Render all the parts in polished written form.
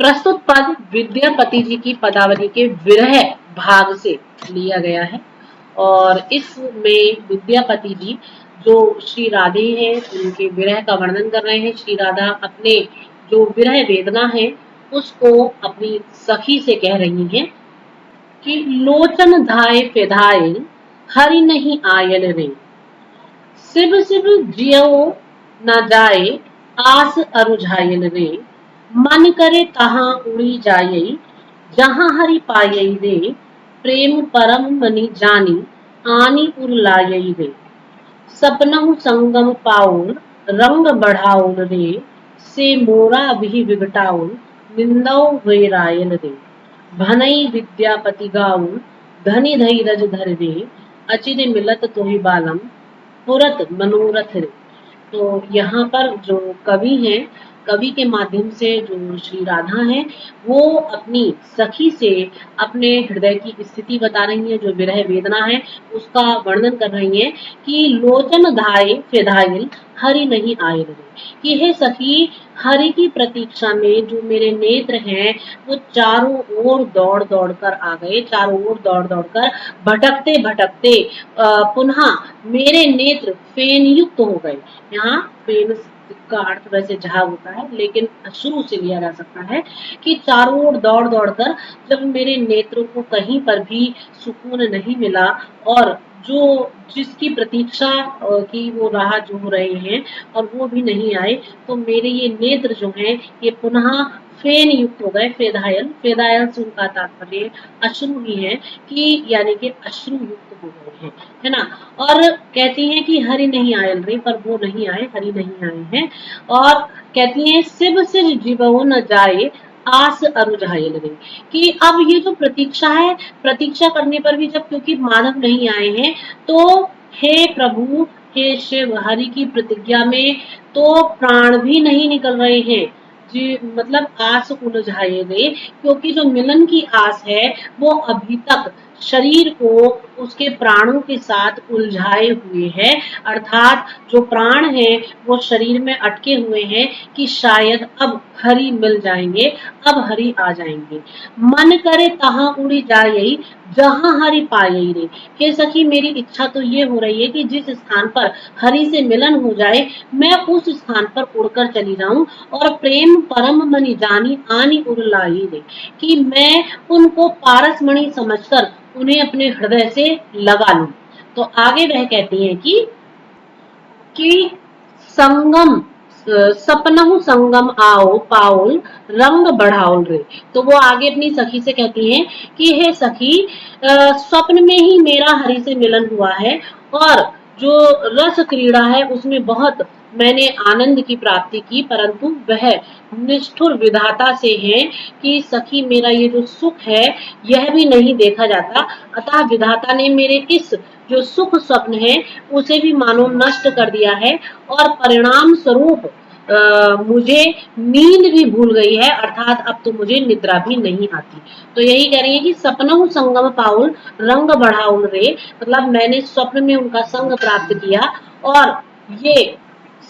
प्रस्तुत पद विद्यापति जी की पदावली के विरह भाग से लिया गया है और इसमें विद्यापति जी जो श्री राधे हैं उनके विरह का वर्णन कर रहे हैं। श्री राधा अपने जो विरह वेदना है उसको अपनी सखी से कह रही हैं कि लोचन धाय फिधाए हरि नहीं आयल रे, शिव शिव जियो न जाए आस अरुझायल रे, मन करे तहाँ उड़ी जाये जहाँ हरि पायई रे, प्रेम परम मनि जानी आनी उर लायई रे, सपनहु संगम पाउल रंग बढ़ाउल रे, से मोरा भी विघटाउल निंदौ हुए रायल रे, भनई विद्यापति गाउल धनि धीरज धर रे, अचिर मिलत तोहि बालम पुरत मनोरथ रे। तो यहाँ पर जो कवि हैं, कवि के माध्यम से जो श्री राधा हैं वो अपनी सखी से अपने हृदय की स्थिति बता रही हैं, जो विरह वेदना है उसका वर्णन कर रही हैं कि लोचन धाये फिदाइल हरि नहीं आयल रे, कि हे सखी हरि की प्रतीक्षा में जो मेरे नेत्र हैं वो चारों ओर दौड़ दौड़ कर आ गए, चारों ओर दौड़ दौड़ कर भटकते भटकते पुनः मेरे नेत्र फेन युक्त हो गए। यहाँ फेन का अर्थ वैसे झाग होता है लेकिन शुरू से लिया जा सकता है कि चारों ओर दौड़ दौड़ कर जब मेरे नेत्रों को कहीं पर भी सुकून नहीं मिला और जो जिसकी प्रतीक्षा की वो राह जो रहे हैं और वो भी नहीं आए, तो मेरे ये नेत्र जो हैं ये पुनः फेन युक्त हो गए। फेदायल, फेदायल से उनका तात्पर्य अश्रु ही है कि यानी कि अश्रु युक्त हो गए हैं, है ना। और कहती हैं कि हरि नहीं आयल रे, पर वो नहीं आए, हरि नहीं आए हैं। और कहती हैं शिव सिर जीवो न जाए आस अरुझायल रे, कि अब ये जो प्रतीक्षा है, प्रतीक्षा करने पर भी जब क्योंकि माधव नहीं आए हैं तो हे प्रभु हे शिव, हरि की प्रतिज्ञा में तो प्राण भी नहीं निकल रहे हैं जी, मतलब आस उलझाए रे, क्योंकि जो मिलन की आस है वो अभी तक शरीर को उसके प्राणों के साथ उलझाए हुए है, अर्थात जो प्राण है वो शरीर में अटके हुए हैं कि शायद अब हरि मिल जाएंगे, अब हरि आ जाएंगे। मन करे तहाँ उड़ी जाये जहाँ हरि पायई रे, हे सखी मेरी इच्छा तो ये हो रही है कि जिस स्थान पर हरि से मिलन हो जाए मैं उस स्थान पर उड़कर चली जाऊं और प्रेम परम मणि जानी आनी उड़लाई रे, कि मैं उनको पारस मणि समझकर उन्हें अपने हृदय से लगा लूं। तो आगे वह कहती हैं कि संगम सपनहु संगम आओ पाउल रंग बढ़ाउल रे, तो वो आगे अपनी सखी से कहती हैं कि हे सखी स्वप्न में ही मेरा हरि से मिलन हुआ है और जो रस क्रीड़ा है उसमें बहुत मैंने आनंद की प्राप्ति की, परंतु वह निष्ठुर विधाता से है कि सखी मेरा ये जो सुख है यह भी नहीं देखा जाता, अतः विधाता ने मेरे इस जो सुख स्वप्न है उसे भी मानो नष्ट कर दिया है और परिणाम स्वरूप मुझे नींद भी भूल गई है, अर्थात अब तो मुझे निद्रा भी नहीं आती। तो यही कह रही है कि सपनहु संगम पाउल रंग बढ़ाउल रे, मतलब मैंने स्वप्न में उनका संग प्राप्त किया और ये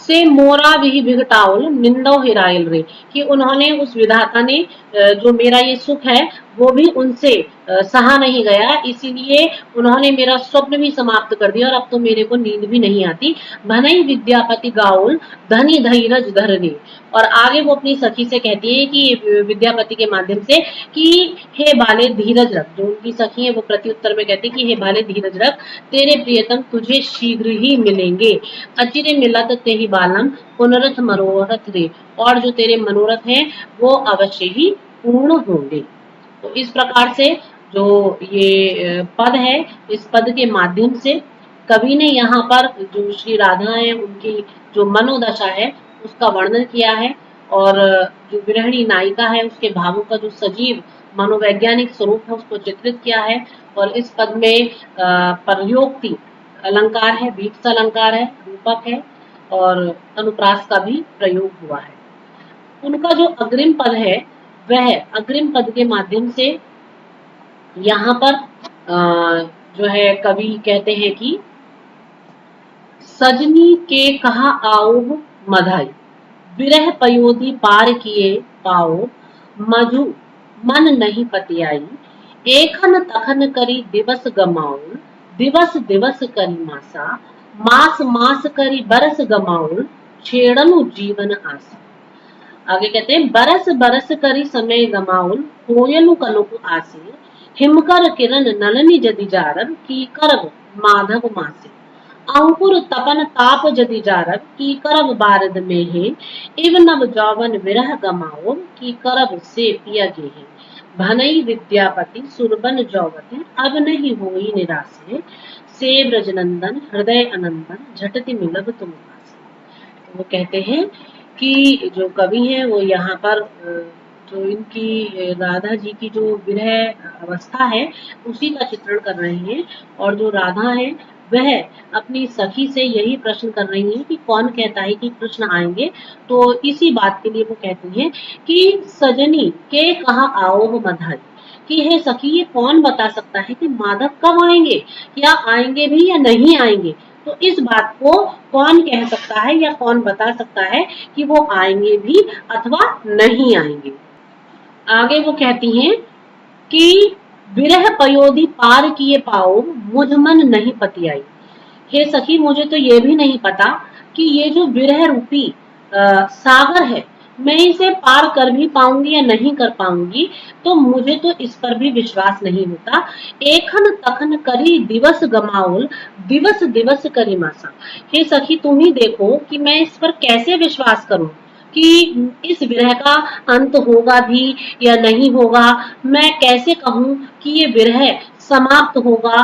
से मोरा भी विघटाउल निंदो हिरायल रे, कि उन्होंने उस विधाता ने जो मेरा ये सुख है वो भी उनसे सहा नहीं गया, इसीलिए उन्होंने मेरा स्वप्न भी समाप्त कर दिया और अब तो मेरे को नींद भी नहीं आती। भनई विद्यापति गाउल धनी धीरज धर रे, और आगे वो अपनी सखी से कहती है कि विद्यापति के माध्यम से कि हे बाले धीरज रख, जो उनकी सखी है वो प्रत्युत्तर में कहती है कि हे बाले धीरज रख, तेरे प्रियतम तुझे शीघ्र ही मिलेंगे, अचिरे मिलत ते ही बालम पुनरथ मनोरथ रे, और जो तेरे मनोरथ हैं वो अवश्य ही पूर्ण होंगे। तो इस प्रकार से जो ये पद है, इस पद के माध्यम से कवि ने यहाँ पर जो श्री राधा है उनकी जो मनोदशा है उसका वर्णन किया है और जो विरहिणी नायिका है उसके भावों का जो सजीव मनोवैज्ञानिक स्वरूप है उसको चित्रित किया है। और इस पद में प्रयोक्ति अलंकार है, बीप्स अलंकार है, रूपक है और अनुप्रास का भी प्रयोग हुआ है। उनका जो अग्रिम पद है वह अग्रिम पद के माध्यम से यहाँ पर जो है कवि कहते हैं कि सजनी के कहा आओ मधाई, विरह पयोधी पार किए पाओ, मजू मन नहीं पतियाई, एखन तखन करी दिवस गमाउल, दिवस दिवस करी मासा, मास मास करी बरस गमाउल, छेड़नु जीवन आसा। आगे कहते हैं बरस बरस करी समय गमाउल, होयनु कनुक आसे, हिमकर किरण नलनी जदि जारब, की करब माधव मासे। अंकुर तपन ताप जदि जारब, की करब बारद में है, इव नव जौवन विरह गमाओ, की करब से पिया गेहे। भनई विद्यापति सुरबन जौवती, अब नहीं होई निरासे, से ब्रजनंदन हृदय अनंदन, झटति मिलब तुम पासे। तो वो कहते हैं कि जो कवि हैं वो यहाँ पर जो इनकी राधा जी की जो विरह अवस्था है उसी का चित्रण कर रहे हैं। और जो राधा है वह अपनी सखी से यही प्रश्न कर रही है कि कौन कहता है कि कृष्ण आएंगे। तो इसी बात के लिए वो कहती है कि सजनी के कहा आओ हो मधाई, कि हे सखी ये कौन बता सकता है कि माधव कब आएंगे, या आएंगे भी या नहीं आएंगे। तो इस बात को कौन कह सकता है या कौन बता सकता है कि वो आएंगे भी अथवा नहीं आएंगे। आगे वो कहती हैं कि विरह पयोधि पार किए पाओ, मुझ मन नहीं पतियाई। हे सखी मुझे तो ये भी नहीं पता कि ये जो विरह रूपी सागर है मैं इसे पार कर भी पाऊंगी या नहीं कर पाऊंगी, तो मुझे तो इस पर भी विश्वास नहीं होता। एखन तखन करी दिवस गमाउल, दिवस दिवस करी मासा। हे सखी तुम ही देखो कि मैं इस पर कैसे विश्वास करूं कि इस विरह का अंत होगा भी या नहीं होगा। मैं कैसे कहूं कि ये विरह समाप्त होगा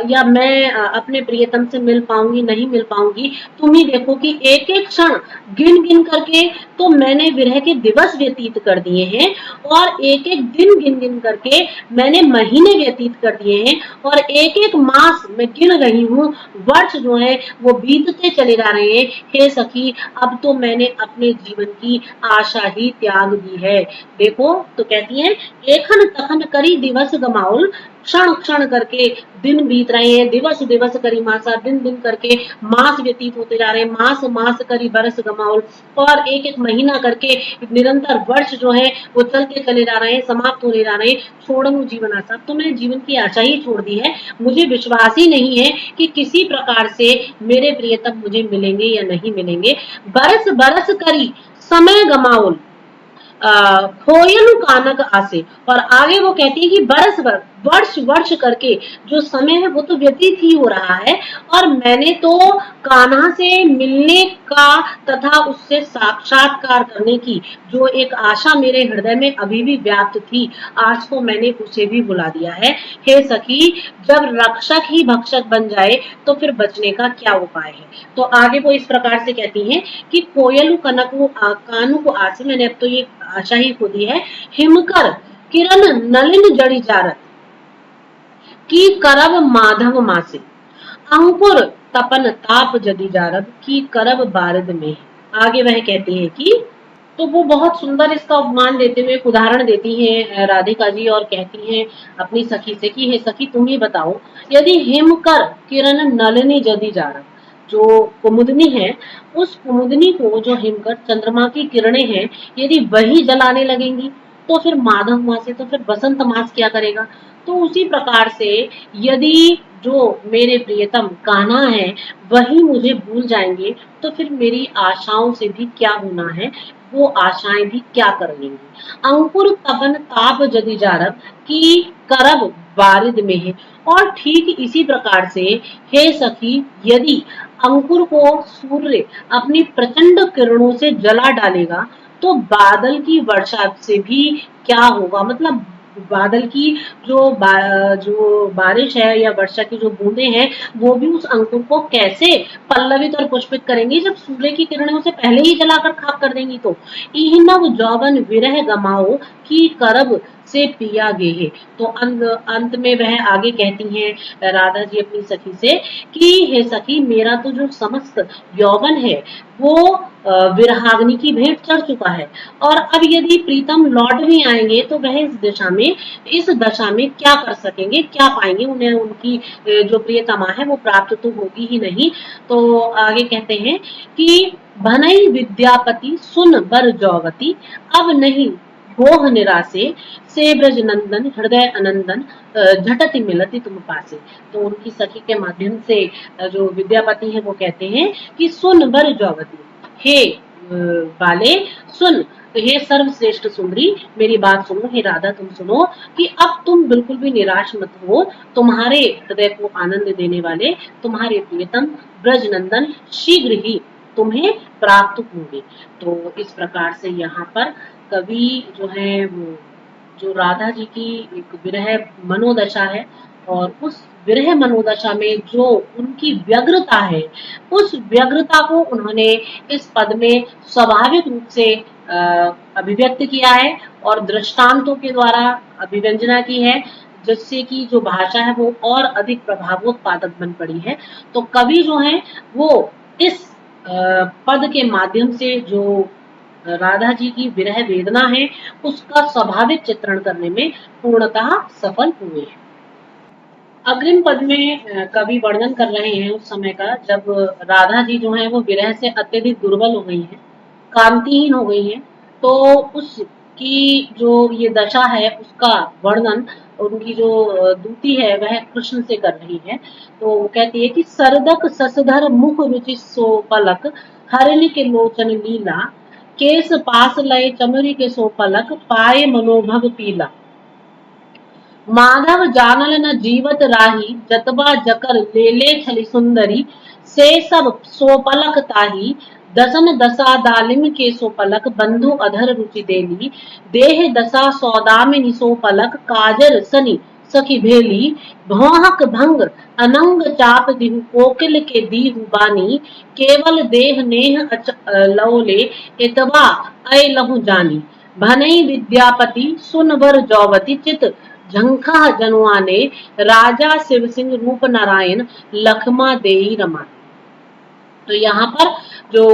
या मैं अपने प्रियतम से मिल पाऊंगी नहीं मिल पाऊंगी। तुम ही देखो कि एक एक क्षण गिन गिन करके तो मैंने विरह के दिवस व्यतीत कर दिए हैं, और एक एक दिन गिन गिन करके मैंने महीने व्यतीत कर दिए हैं, और एक एक मास मैं गिन रही हूँ, वर्ष जो है वो बीतते चले जा रहे हैं। हे सखी अब तो मैंने अपने जीवन की आशा ही त्याग दी है। देखो तो कहती है एखन तखन करी दिवस गमाउल, क्षण क्षण करके दिन बीत रहे हैं, दिवस दिवस करी मासा, दिन दिन करके मास व्यतीत होते जा रहे हैं, मास मास करी बरस गमाउल, और एक एक महीना करके निरंतर वर्ष जो है वो चलते चले जा रहे हैं, समाप्त होने जा रहे हैं। छोड़ू जीवन आशा, तो मैंने जीवन की आशा ही छोड़ दी है। मुझे विश्वास ही नहीं है कि किसी प्रकार से मेरे प्रियतम मुझे मिलेंगे या नहीं मिलेंगे। बरस बरस करी समय गमाउल, खोयलु कानक आसे। और आगे वो कहती है कि बरस वर्ष वर्ष करके जो समय है वो तो व्यतीत ही हो रहा है, और मैंने तो कान्हा से मिलने का तथा उससे साक्षात्कार करने की जो एक आशा मेरे हृदय में अभी भी व्याप्त थी, आज को मैंने उसे भी भुला दिया है। हे सखी जब रक्षक ही भक्षक बन जाए तो फिर बचने का क्या उपाय है। तो आगे वो इस प्रकार से कहती हैं कि कोयलु कनक कानू को आसे, मैंने अब तो ये आशा ही खो दी है। हिमकर किरण नलिन जड़ी जारत, की करब माधव मासे, अंकुर तपन ताप जदि जारब, की करब बारद में। आगे वह कहती है कि तो वो बहुत सुंदर इसका उपमान देते हुए एक उदाहरण देती हैं राधिका जी, और कहती हैं अपनी सखी से कि हे सखी तुम ही बताओ यदि हिमकर किरण नलिनी जदि जारब, जो कुमुदनी है उस कुमुदनी को जो हिमकर चंद्रमा की किरणें हैं यदि वही जलाने लगेंगी तो फिर माधव मास से तो फिर बसंत मास क्या करेगा। तो उसी प्रकार से यदि जो मेरे प्रियतम कान्हा है वही मुझे भूल जाएंगे तो फिर मेरी आशाओं से भी क्या होना है, वो आशाएं भी क्या कर लेंगी। अंकुर तपन ताप जदि जारब, की करब बारिद में है। और ठीक इसी प्रकार से हे सखी यदि अंकुर को सूर्य अपनी प्रचंड किरणों से जला डालेगा तो बादल की वर्षा से भी क्या होगा। मतलब बादल की जो बारिश है या वर्षा की जो बूंदे हैं वो भी उस अंकुर को कैसे पल्लवित और पुष्पित करेंगी जब सूर्य की किरणें उसे पहले ही जलाकर खाक कर देंगी। तो इहनव जौवन विरह गमाओ, की करब से पिया गेहे। तो अंत में वह आगे कहती हैं राधा जी अपनी सखी से कि हे सखी मेरा तो जो समस्त यौवन है वो विरहाग्नि की भेंट चढ़ चुका है, और अब यदि प्रीतम लौट भी आएंगे तो वह इस दशा में क्या कर सकेंगे, क्या पाएंगे, उन्हें उनकी जो प्रियतमा है वो प्राप्त तो होगी ही नहीं। तो आगे कहते हैं कि भनई विद्यापति सुन बर जौवती, अब नहीं होह निरासे से ब्रज नंदन हृदय अनंदन झटति मिलति तुम पासे। तो उनकी सखी के माध्यम से जो विद्यापति है वो कहते हैं कि सुन बर जौवती, हे बाले सुन, तो हे सर्वश्रेष्ठ सुंदरी मेरी बात सुनो, हे राधा तुम सुनो कि अब तुम बिल्कुल भी निराश मत हो, तुम्हारे हृदय को आनंद देने वाले तुम्हारे प्रियतम ब्रजनंदन शीघ्र ही तुम्हें प्राप्त होंगे। तो इस प्रकार से यहाँ पर कवि जो है वो जो राधा जी की एक विरह मनोदशा है और उस विरह मनोदशा में जो उनकी व्यग्रता है, उस व्यग्रता को उन्होंने इस पद में स्वाभाविक रूप से अभिव्यक्त किया है और दृष्टांतों के द्वारा अभिव्यंजना की है, जिससे कि जो भाषा है वो और अधिक प्रभावोत्पादक बन पड़ी है। तो कवि जो है वो इस पद के माध्यम से जो राधा जी की विरह वेदना है उसका स्वाभाविक चित्रण करने में पूर्णतः सफल हुए हैं। अग्रिम पद में कवि वर्णन कर रहे हैं उस समय का जब राधा जी जो है वो विरह से अत्यधिक दुर्बल हो गई हैं, कांतिहीन हो गई हैं, तो उसकी जो ये दशा है उसका वर्णन उनकी जो दूती है वह कृष्ण से कर रही है। तो वो कहती है कि सरदक ससधर मुख रुचि सो पलक हरिण के लोचन लीला केस पास लय चमरी के सो पलक पाए मनोभव पीला माधव जानल न जीवत राही जतबा जकर लेले छलि सुंदरी से सब सो पलक ताही दसन दशा दालिम के सो पलक बंधु अधर रुचि देली देह दशा सौदामिनी सो पलक काजर सनी सखी भेली भौहक भंग अनंग चाप दिहु कोकिल के दीहु बानी केवल देह नेह लौले इतबा अय लहु जानी भनई विद्यापति सुन बर जौवती चित झंखा जनुआ ने राजा शिव सिंह रूप नारायण लखमा देई रमा। तो यहाँ पर जो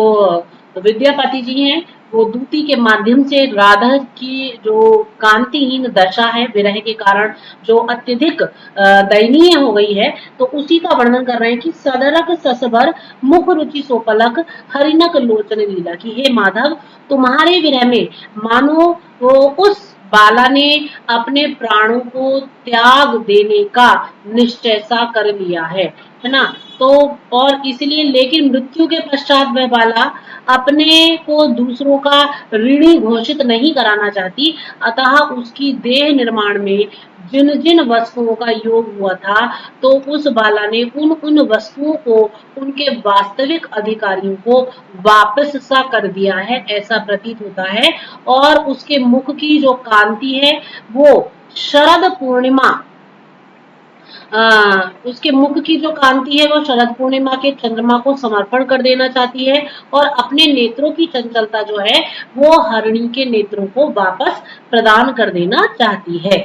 विद्यापति जी हैं वो दूती के माध्यम से राधा की जो कांतिहीन दशा है विरह के कारण जो अत्यधिक दयनीय हो गई है, तो उसी का वर्णन कर रहे हैं कि सदरक ससभर मुख रुचि सोपलक हरिनक लोचन लीला की हे माधव तुम्हारे विरह में मानो वो उस बाला ने अपने प्राणों को त्याग देने का निश्चय सा कर लिया है ना। तो और इसलिए लेकिन मृत्यु के पश्चात वह बाला अपने को दूसरों का ऋणी घोषित नहीं कराना चाहती, अतः उसकी देह निर्माण में जिन जिन वस्तुओं का योग हुआ था तो उस बाला ने उन वस्तुओं को उनके वास्तविक अधिकारियों को वापस सा कर दिया है, ऐसा प्रतीत होता है। और उसके मुख की जो कांति है वो शरद पूर्णिमा उसके मुख की जो कांति है वो शरद पूर्णिमा के चंद्रमा को समर्पण कर देना चाहती है और अपने नेत्रों की चंचलता जो है वो हरिणी के नेत्रों को वापस प्रदान कर देना चाहती है।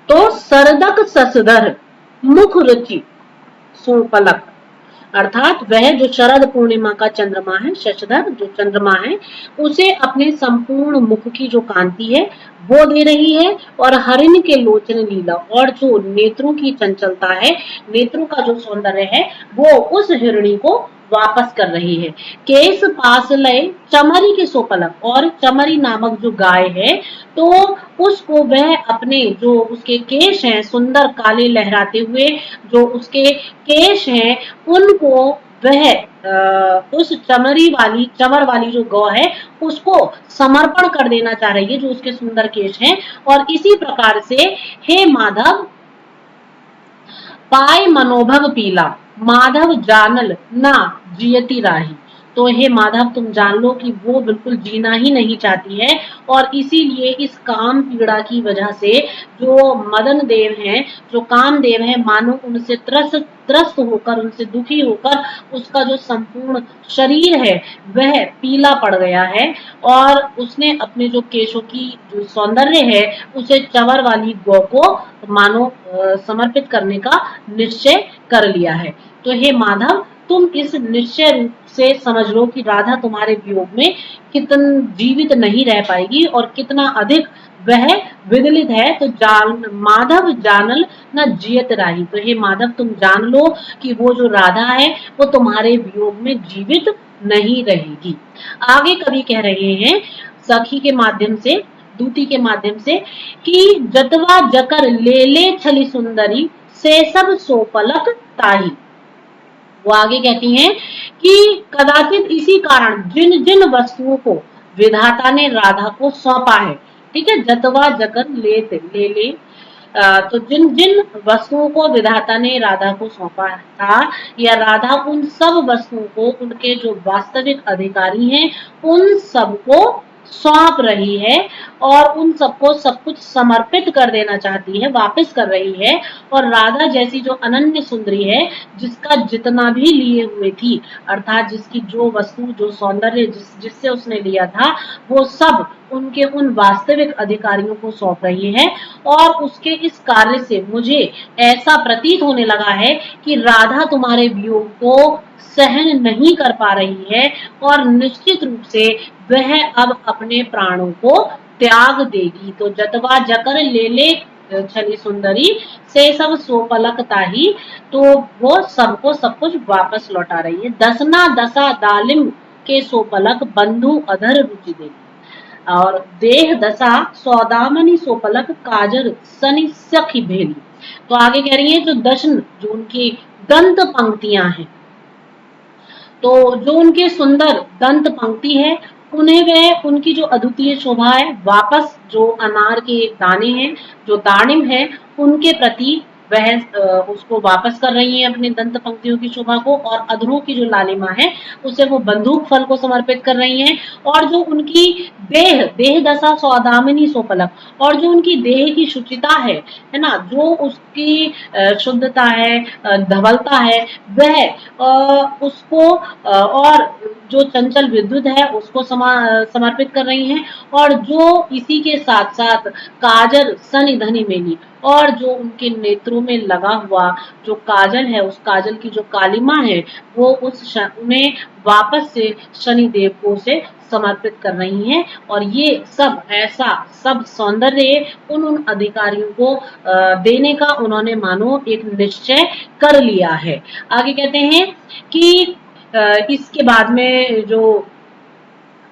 तो सरदक ससधर मुख रुचि सोपलक अर्थात वह जो शरद पूर्णिमा का चंद्रमा है, शशधर जो चंद्रमा है, उसे अपने संपूर्ण मुख की जो कांति है वो दे रही है और हरिण के लोचन लीला और जो नेत्रों की चंचलता है, नेत्रों का जो सौंदर्य है वो उस हिरणी को वापस कर रही है। केस पास लय चमरी के सोपलक और चमरी नामक जो गाय है तो उसको वह अपने जो उसके केश हैं सुंदर काले लहराते हुए जो उसके केश हैं उनको वह उस चमर वाली जो गौ है उसको समर्पण कर देना चाह रही है जो उसके सुंदर केश हैं। और इसी प्रकार से हे माधव पाए मनोभव पीला माधव जानल ना जियती राही। तो हे माधव तुम जान लो कि वो बिल्कुल जीना ही नहीं चाहती है और इसीलिए इस काम पीड़ा की वजह से जो मदन देव हैं, जो कामदेव हैं, मानो उनसे त्रस्त होकर उनसे दुखी होकर उसका जो संपूर्ण शरीर है वह पीला पड़ गया है और उसने अपने जो केशों की जो सौंदर्य है उसे चंवर वाली गौ को मानो समर्पित करने का निश्चय कर लिया है। तो हे माधव तुम इस निश्चय रूप से समझ लो कि राधा तुम्हारे वियोग में कितना जीवित नहीं रह पाएगी और कितना अधिक वह विदलित है। तो माधव जानल न जियत राही। तो हे माधव तुम जान लो कि वो जो राधा है वो तुम्हारे वियोग में जीवित नहीं रहेगी। आगे कवि कह रहे हैं सखी के माध्यम से दूती के माध्यम से कि जतवा जकर ले ले छली सुंदरी से सब सो पलक ताही। वो आगे कहती हैं कि कदाचित इसी कारण जिन जिन वस्तुओं को विधाता ने राधा को सौंपा है, ठीक है, जतवा जकर ले ले, तो जिन जिन वस्तुओं को विधाता ने राधा को सौंपा था, या राधा उन सब वस्तुओं को उनके जो वास्तविक अधिकारी हैं उन सबको सौंप रही है और उन सबको सब कुछ समर्पित कर देना चाहती है, वापस कर रही है। और राधा जैसी जो अनन्य सुंदरी है, जिसका जितना भी लिए हुए थी, अर्थात जिसकी जो वस्तु, जो सौंदर्य जिससे उसने लिया था, वो सब उनके उन वास्तविक अधिकारियों को सौंप रही है। और उसके इस कार्य से मुझे ऐसा प्रतीत होने लगा है कि राधा तुम्हारे वियोग को सहन नहीं कर पा रही है और निश्चित रूप से वह अब अपने प्राणों को त्याग देगी। तो जतवा जकर ले ले छली सुंदरी से सब सो पलक ताही, तो वो सबको सब कुछ वापस लौटा रही है। दसना दशा दालिम के सो पलक बंधु अधर रुचि देगी, और देह दशा सौदामनी सो पलक काजर सनी सखी भेली। तो आगे कह रही है जो दशन, जो उनकी दंत पंक्तियां हैं, तो जो उनके सुंदर दंत पंक्ति है, उन्हें वह उनकी जो अद्वितीय शोभा है, वापस जो अनार के दाने हैं, जो दानिम है, उनके प्रति वह उसको वापस कर रही है, अपने दंत पंक्तियों की शोभा को, और अधरों की जो लालिमा है उसे वो बंदूक फल को समर्पित कर रही हैं। और जो उनकी देह दशा सौदामिनी सोपलक, और जो उनकी देह की शुचिता है ना, जो उसकी शुद्धता है, धवलता है, वह उसको और जो चंचल विद्युत है उसको समर्पित कर रही हैं। और जो इसी के साथ साथ काजल सनी धनी मेली, और जो उनके नेत्रों में लगा हुआ जो काजल है, उस काजल की जो कालिमा है, वो उन्हें वापस से शनि देव को उसे समर्पित कर रही हैं। और ये सब ऐसा सब सौंदर्य उन अधिकारियों को देने का उन्होंने मानो एक निश्चय कर लिया है। आगे कहते हैं कि इसके बाद में जो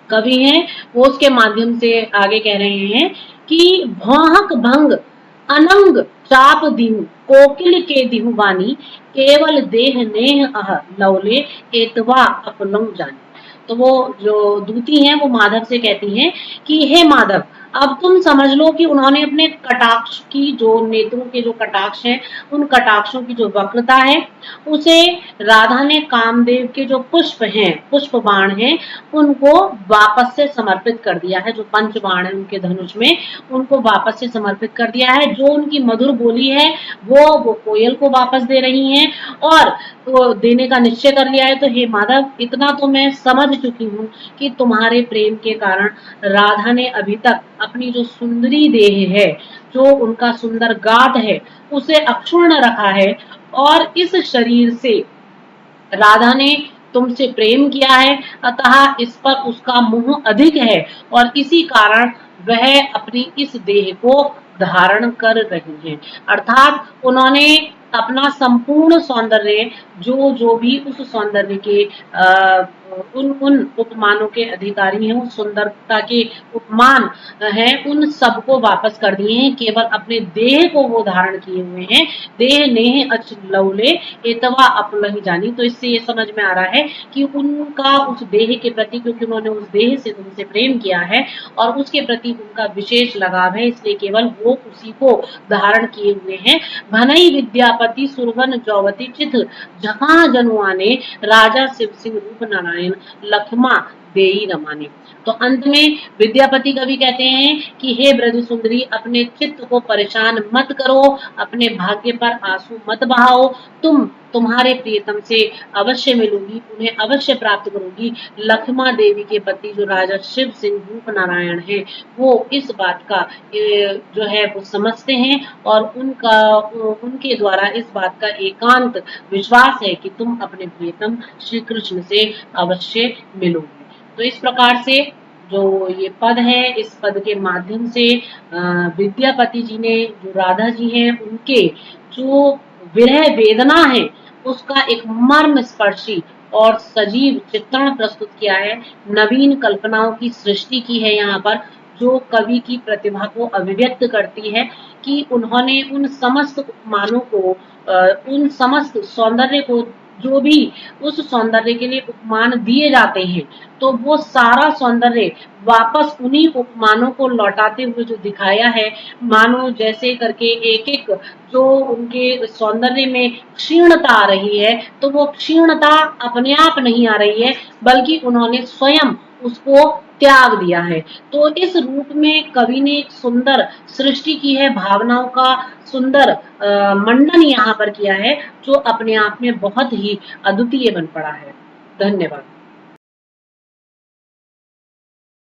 कवि हैं वो उसके माध्यम से आगे कह रहे हैं कि भौहक भंग अनंग चाप दिहु कोकिल के दिहु वानी, केवल देह नेह अह लवले एतवा अपलंग जानी। तो वो जो दूती हैं वो माधव से कहती हैं कि हे माधव, अब तुम समझ लो कि उन्होंने अपने कटाक्ष की, जो नेत्रों के जो कटाक्ष हैं, उन कटाक्षों की जो वक्रता है, उसे राधा ने कामदेव के जो पुष्प हैं, पुष्प बाण हैं, उनको वापस से समर्पित कर दिया है। जो पंच बाण है उनके धनुष में, उनको वापस से समर्पित कर दिया है। जो उनकी मधुर बोली है वो कोयल को वापस दे रही हैं, और वो देने का निश्चय कर लिया है। तो हे माधव, इतना तो मैं समझ चुकी हूँ कि तुम्हारे प्रेम के कारण राधा ने अभी तक अपनी जो सुंदरी देह है, जो उनका सुंदर गात है, उसे अक्षुण्ण रखा है, और इस शरीर से राधा ने तुमसे प्रेम किया है, अतः इस पर उसका मोह अधिक है, और इसी कारण वह अपनी इस देह को धारण कर रही है। अर्थात उन्होंने अपना संपूर्ण सौंदर्य, जो भी उस सौंदर्य के उन उपमानों के अधिकारी हैं, उस सुंदरता के उपमान हैं, उन सबको वापस कर दिए हैं। केवल अपने देह को वो धारण किए हुए हैं। देह नेह अच लवले एतवा अपलहि जानी। तो इससे ये समझ में आ रहा है कि उनका उस देह के प्रति, क्योंकि उन्होंने उस देह से तुमसे प्रेम किया है और उसके प्रति उनका विशेष लगाव है, इसलिए केवल वो उसी को धारण किए हुए हैं। भनई विद्यापति सुरवन जौवती चित जहां जनुआने, राजा शिव सिंह रूप नारायण लखमा देई रमाने। तो अंत में विद्यापति कवि कहते हैं कि हे ब्रज सुंदरी, अपने चित्त को परेशान मत करो, अपने भाग्य पर आंसू मत बहाओ। तुम्हारे प्रियतम से अवश्य मिलूंगी, उन्हें अवश्य प्राप्त करूंगी। लक्ष्मा देवी के पति जो राजा शिव सिंह रूप नारायण है, वो इस बात का जो है वो समझते हैं, और उनके द्वारा इस बात का एकांत विश्वास है कि तुम अपने प्रियतम श्री कृष्ण से अवश्य मिलोगे। तो इस प्रकार से जो ये पद है, इस पद के माध्यम से विद्यापति जी ने, जो राधा जी हैं, उनके जो विरह वेदना है उसका एक मर्म स्पर्शी और सजीव चित्रण प्रस्तुत किया है। नवीन कल्पनाओं की सृष्टि की है यहाँ पर, जो कवि की प्रतिभा को अभिव्यक्त करती है कि उन्होंने उन समस्त उपमानों को, उन समस्त सौंदर्य को, जो भी उस सौंदर्य के लिए उपमान दिए जाते हैं, तो वो सारा सौंदर्य वापस उन्हीं उपमानों को लौटाते हुए जो दिखाया है, मानो जैसे करके एक-एक जो उनके सौंदर्य में क्षीणता आ रही है, तो वो क्षीणता अपने आप नहीं आ रही है, बल्कि उन्होंने स्वयं उसको त्याग दिया है। तो इस रूप में कवि ने एक सुंदर सृष्टि की है, भावनाओं का सुंदर मंडन यहाँ पर किया है, जो अपने आप में बहुत ही अद्वितीय बन पड़ा है। धन्यवाद।